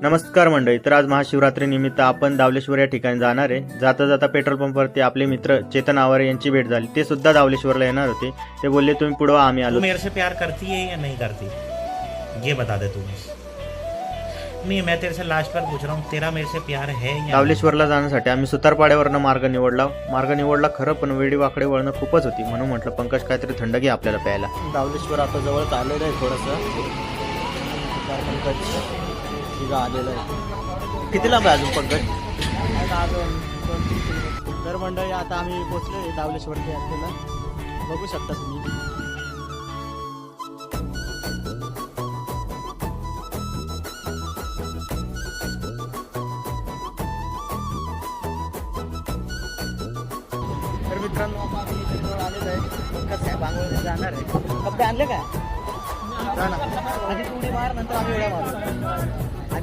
नमस्कार मंडळी. तर आज महाशिवरात्री निमित्त आपण दावलेश्वर या ठिकाणी जाणार आहे. जाता जाता पेट्रोल पंपवरती आपले मित्र चेतन आवारे यांची भेट झाली. ते सुद्धा दावलेश्वरला येणार होते. ते बोलले तुम्ही पुढे आम्ही आलो. मेरे से प्यार करती है या नहीं करती ये बता दे तू. नहीं, मैं तेरे से लास्ट बार पूछ रहा हूँ, तेरा मेरे से प्यार है या दावलेश्वरला जाण्यासाठी आम्ही सुतारपाड्यावरनं मार्ग निवडला खरं, पण वेडी वाकडे वळणं खूपच होती. म्हणून म्हटलं पंकज काहीतरी थंड घे आपल्याला प्यायला. दावलेश्वर आता जवळ आलेलं आहे थोडंसं. पंकज तिघं आलेलं आहे. किती लांब आहे अजून पंकज? अजून 2-3 किलोमीटर. तर मंडळी आता आम्ही पोचलो आहे दावलेश्वरच्या यात्रेला. बघू शकता तुम्ही. तर मित्रांनो आता आम्ही इथे जवळ आलेलो आहे. पंकज साहेब आंघोळीला जाणार आहे. कपडे आणले काय? आणा आधी उडी मार, नंतर आम्ही उड्या मारू.